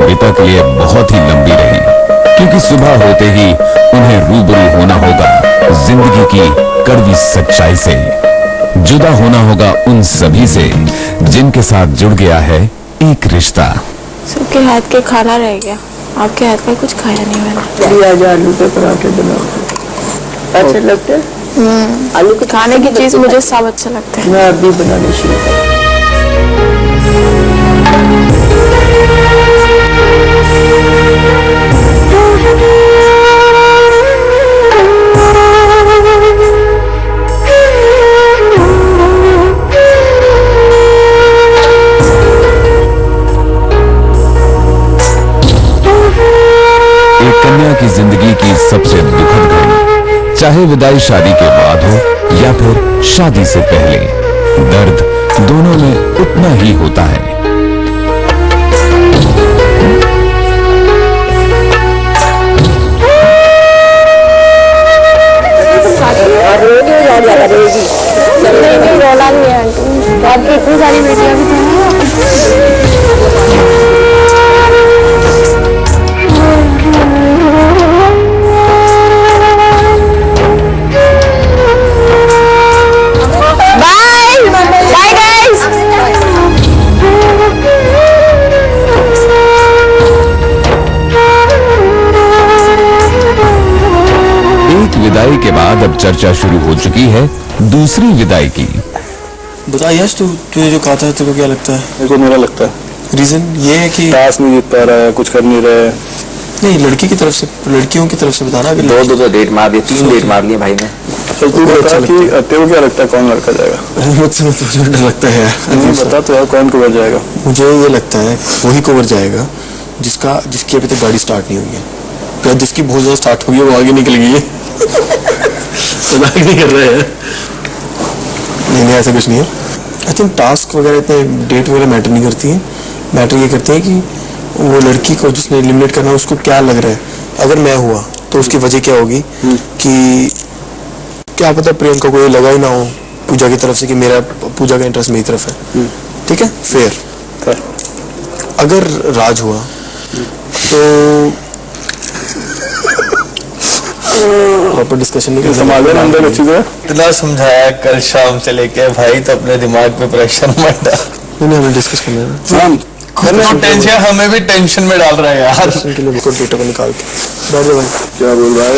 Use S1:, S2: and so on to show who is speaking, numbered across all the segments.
S1: अभी के लिए बहुत ही लंबी रही, क्योंकि सुबह होते ही उन्हें रूबरू होना होगा जिंदगी की कड़वी सच्चाई से। जुदा होना होगा उन सभी से जिनके साथ जुड़ गया है एक रिश्ता।
S2: सबके हाथ के खाना रह गया, आपके हाथ का कुछ खाया नहीं मैंने।
S3: आज आलू के पराठे बनाओ, अच्छे लगते हैं।
S2: आलू के खाने की चीज मुझे सब अच्छा लगता है।
S3: मैं अभी बनाने शुरू करूँ।
S1: कन्या की जिंदगी की सबसे दुखद घड़ी, चाहे विदाई शादी के बाद हो या फिर शादी से पहले, दर्द दोनों में उतना ही होता है।
S2: आपकी इतनी सारी बेटियां भी थी।
S1: विदाई के बाद अब चर्चा शुरू हो चुकी है दूसरी विदाई की।
S4: बता यश, तुझे जो कहा था तेरे को क्या लगता है?
S5: मेरे को मेरा लगता है
S4: रीजन ये है कि
S5: टास्क नहीं जीत पा रहा है, कुछ कर नहीं रहा है।
S4: नहीं, लड़की की तरफ से, लड़कियों की तरफ से बताना कि
S6: दो डेट मार दिए, 3 डेट मार लिए भाई ने।
S5: तू बता कि तेरे को क्या लगता है कौन लड़का जाएगा?
S4: मुझसे मुझे डर लगता है।
S5: बता तो यार, कौन कवर जाएगा?
S4: मुझे ये लगता है वही कवर जाएगा जिसकी अभी तक गाड़ी स्टार्ट नहीं हुई है, या जिसकी बहुत ज्यादा स्टार्ट हुई है वो आगे निकल गई है। मजाक नहीं कर रहे हैं। नहीं ऐसा कुछ नहीं है। आई थिंक टास्क वगैरह इतने डेट वगैरह मैटर नहीं करती है। मैटर ये करती है कि वो लड़की को जिसने एलिमिनेट करना उसको क्या लग रहा है। अगर मैं हुआ तो उसकी वजह क्या होगी कि क्या पता प्रियंका को ये लगा ही ना हो पूजा की तरफ से कि मेरा पूजा का इंटरेस्ट मेरी तरफ है। ठीक है, फेयर। अगर राज हुआ तो प्रॉपर डिस्कशन नहीं
S5: संभाले अंदर अच्छी तरह।
S6: इतना समझाया कल शाम से लेके भाई, तो अपने दिमाग पे प्रेशर मत डाल।
S4: नहीं हमें डिस्कस करना है।
S6: टेंशन हमें भी टेंशन में डाल रहा है यार।
S4: के लिए डेटा को निकाल के बैठ जाओ भाई।
S5: क्या बोल रहा है?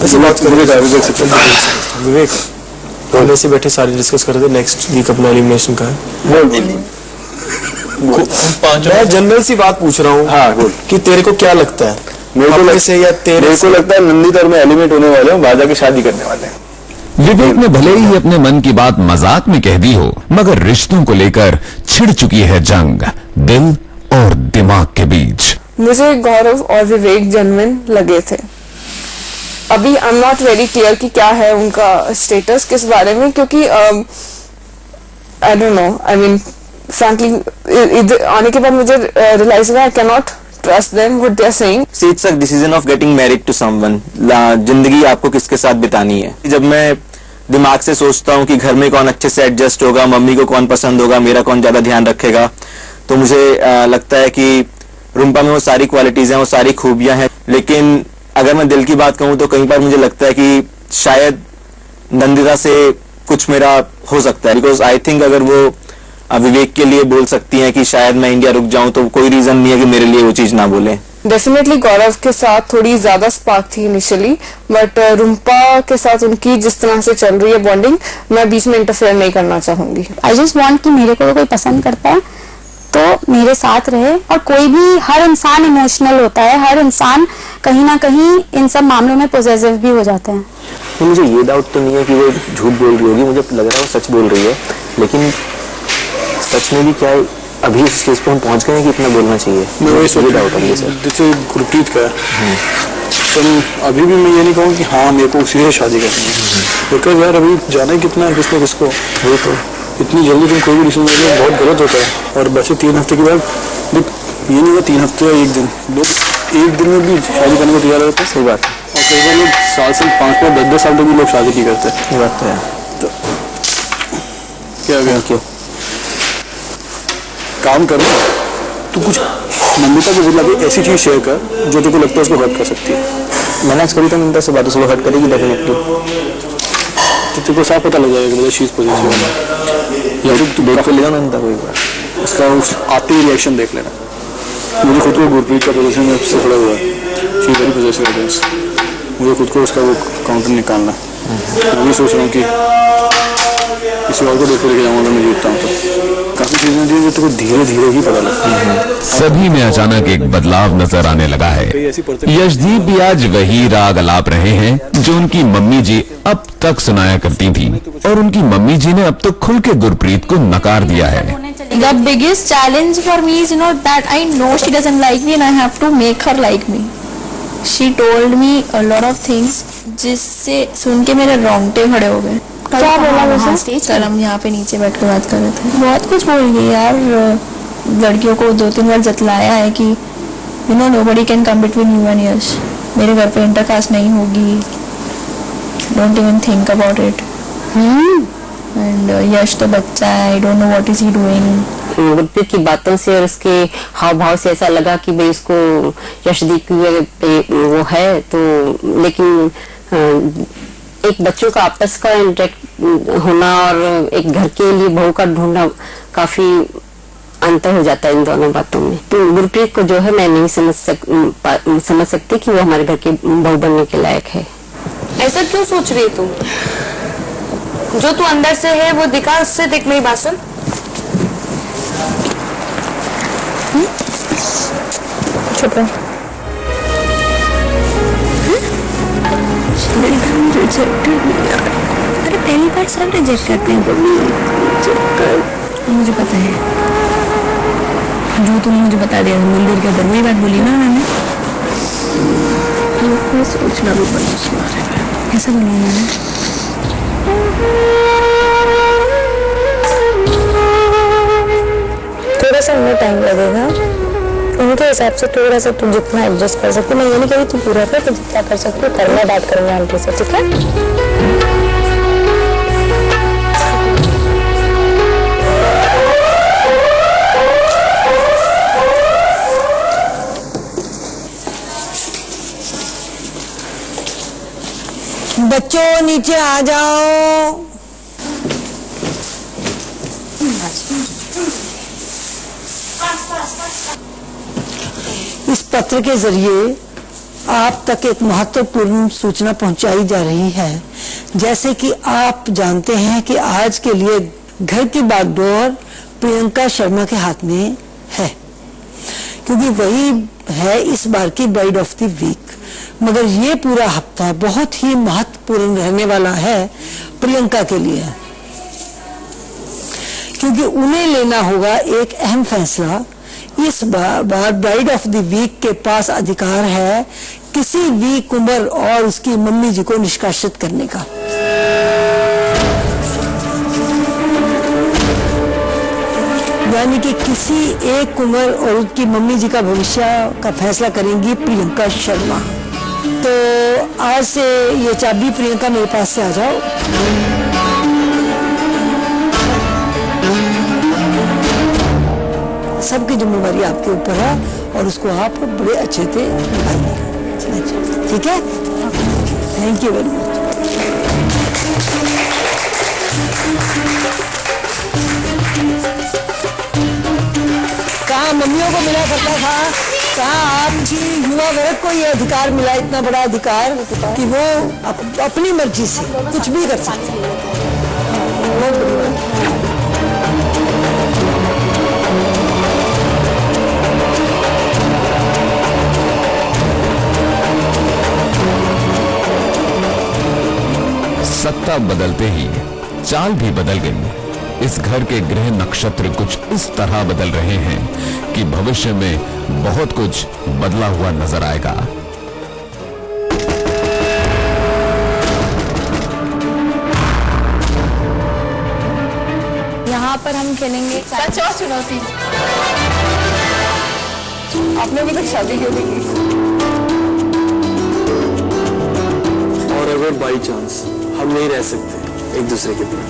S4: ऐसे बात करेंगे देख सकते हैं विवेक, हम ऐसे बैठे सारे डिस्कस कर रहे थे। नेक्स्ट वीक अपना एलिमिनेशन का है। मैं जनरल सी बात पूछ रहा हूँ।
S5: हाँ बोल।
S4: कि तेरे को क्या लगता है?
S5: मेरे को लगता है नंदी दौर में एलिमिनेट होने वाले हैं, बाजा की शादी करने वाले हैं।
S1: विवेक ने भले ही अपने मन की बात मजाक में कह दी हो, मगर रिश्तों को लेकर छिड़ चुकी है जंग दिल और दिमाग के बीच।
S2: मुझे गौरव और विवेक जेन्युइन लगे थे। अभी I am not very clear कि क्या है उनका स्टेटस किस बारे में, क्योंकि आई don't no, I mean frankly आने के बाद मुझे रियलाइज हुआ I can not trust them what they are saying.
S6: See, it's a decision of getting married to someone. जिंदगी आपको किसके साथ बितानी है। जब मैं दिमाग से सोचता हूँ कि घर में कौन अच्छे से एडजस्ट होगा, मम्मी को कौन पसंद होगा, मेरा कौन ज्यादा ध्यान रखेगा, तो मुझे लगता है कि रुम्पा में वो सारी क्वालिटीज हैं, वो सारी खूबियां हैं। लेकिन अगर मैं दिल की बात कहूँ तो कई बार मुझे लगता है कि शायद नंदिता से कुछ मेरा हो सकता है। बिकॉज आई थिंक अगर वो विवेक के लिए बोल सकती हैं कि शायद मैं इंडिया रुक जाऊं, तो कोई रीजन नहीं है कि मेरे लिए वो चीज ना बोले।
S2: डेफिनेटली गौरव के साथ थोड़ी ज्यादा स्पार्क थी इनिशियली, बट रुम्पा के साथ उनकी जिस तरह से चल रही है बॉन्डिंग, मैं बीच में इंटरफेयर नहीं करना चाहूंगी।
S7: आई जस्ट वांट कि मेरे को कोई पसंद करता है तो मेरे साथ रहे। और कोई भी, हर इंसान इमोशनल होता है, हर इंसान कहीं ना कहीं इन सब मामलों में पॉजिटिव भी हो जाता है।
S6: तो मुझे ये डाउट तो नहीं है कि वो झूठ बोल रही होगी, मुझे लग रहा है वो सच बोल रही है। लेकिन सच में भी क्या है, अभी इस चीज पे हम पहुंच गए हैं कि इतना बोलना चाहिए।
S5: मैं वही सोच
S6: डाउट है सर।
S5: जैसे गुरप्रीत का है, तो अभी भी मैं ये नहीं कहूँ कि हाँ मेरे को उसी से शादी करनी है। बिकॉज यार अभी जाना ही कितना है किसने किसको, वो तो इतनी जल्दी तुम कोई भी डिसीजन ले लो बहुत गलत होता है। और वैसे 3 हफ्ते के बाद ये नहीं हुआ 3 हफ्ते या 1 दिन, लोग 1 दिन में भी शादी करने को तैयार होते हैं।
S6: सही बात है।
S5: और कई बार लोग साल से 5-5, 10-10 साल तक भी लोग शादी नहीं करते।
S6: ये बात तो है।
S5: तो क्या गया
S6: क्यों
S5: काम करना तो कुछ नंदिता के जिला की ऐसी चीज शेयर कर जो तेरे को लगता है उसको हर्ट कर सकती है।
S6: मैनेज करी तो नंदिता से बात, उसको हर्ट करेगी डेफिनेटली।
S5: तो तेरे को साफ पता लग जाएगा कि शीज पॉजिटिव या
S6: तू देख तो लिया नंदिता को एक बार,
S5: उसका उस आते ही रिएक्शन देख लेना। मुझे खुद को गुरप्रीत का पोजीशन में से थोड़ा हुआ है, शी वेरी पोजेसिव अगेंस्ट, मुझे खुद को उसका वो काउंटर निकालना है। मैं भी सोच रहा हूँ कि किसी और को देख लेके जाऊँगा, मैं जीतता हूँ तो काफी चीजें थी जो तुमको धीरे धीरे ही पता लगती है।
S1: सभी में अचानक एक बदलाव नजर आने लगा है। यशदीप भी आज वही राग अलाप रहे हैं जो उनकी मम्मी जी अब तक सुनाया करती थी, और उनकी मम्मी जी ने अब तो खुल के गुरप्रीत को नकार दिया है।
S8: The biggest challenge for me is, that I know she doesn't like me and I have to make her like me. She told me a lot of things जिससे सुन के मेरे रोंगटे खड़े हो गए।
S7: क्या बोला वैसे?
S8: स्टेज कल हम यहाँ पे नीचे बैठ कर बात कर रहे थे, बहुत कुछ बोल गई यार। लड़कियों को 2-3 बार जतलाया है कि nobody can come between you and यश, मेरे घर पे इंटरकास्ट नहीं होगी, don't even think about it। And Yash तो बच्चा है, I don't know what is he doing.
S3: Gurpreet की बातों से और उसके हाव भाव से ऐसा लगा कि भाई उसको यशदीप पे वो है, तो लेकिन एक बच्चों का आपस का इंटरेक्ट होना और एक घर के लिए बहू का ढूंढना काफी अंतर हो जाता है इन दोनों बातों में। तो गुरप्रीत को जो है मैं नहीं समझ सकती कि वो हमारे घर की बहू बनने के लायक है।
S2: ऐसा क्यों सोच रही है तुम? जो तू अंदर से है वो दिखा, उससे देख मेरी बात सुन।
S8: चुप रह। अरे पहली बार सब रिजेक्ट करते हैं, मुझे पता है। जो तुमने मुझे बता दिया मंदिर के अंदर, वही बात बोली ना मैंने। सोचना भी पड़ा उस बारे में, ऐसा बोला मैंने।
S7: थोड़ा सा उन्हें टाइम लगेगा, उनके हिसाब से थोड़ा सा तुम जितना एडजस्ट कर सकते हो। मैं ये नहीं कह रही तुम पूरा कर, तो जितना कर सकते हो करना, बात करूंगा आंटी से, ठीक है?
S9: बच्चों नीचे आ जाओ। इस पत्र के जरिए आप तक एक महत्वपूर्ण सूचना पहुंचाई जा रही है। जैसे कि आप जानते हैं कि आज के लिए घर की बागडोर प्रियंका शर्मा के हाथ में है, क्योंकि वही है इस बार की ब्राइड ऑफ द वीक। मगर ये पूरा हफ्ता बहुत ही महत्वपूर्ण रहने वाला है प्रियंका के लिए, क्योंकि उन्हें लेना होगा एक अहम फैसला। इस बार ब्राइड ऑफ द वीक के पास अधिकार है किसी भी कुंवर और उसकी मम्मी जी को निष्कासित करने का। यानी कि किसी एक कुंवर और उसकी मम्मी जी का भविष्य का फैसला करेंगी प्रियंका शर्मा। तो आज से ये चाबी प्रियंका मेरे पास से आ जाओ। सबकी जिम्मेवारी आपके ऊपर है और उसको आप बड़े अच्छे से निभाइए, ठीक है? Thank you very much. कहाँ मम्मियों को मिला करता था, कहाँ आपकी युवा वर्ग को ये अधिकार मिला, इतना बड़ा अधिकार कि वो अपनी मर्जी से कुछ भी कर सकते हैं। बहुत बड़ी बात।
S1: सत्ता बदलते ही चाल भी बदल गई। इस घर के ग्रह नक्षत्र कुछ इस तरह बदल रहे हैं कि भविष्य में बहुत कुछ बदला हुआ नजर आएगा।
S8: यहाँ पर हम खेलेंगे सच और चुनौती।
S2: आपने अभी तक शादी क्यों नहीं की?
S4: और अगर बाई चांस हम नहीं रह सकते एक दूसरे के बिना,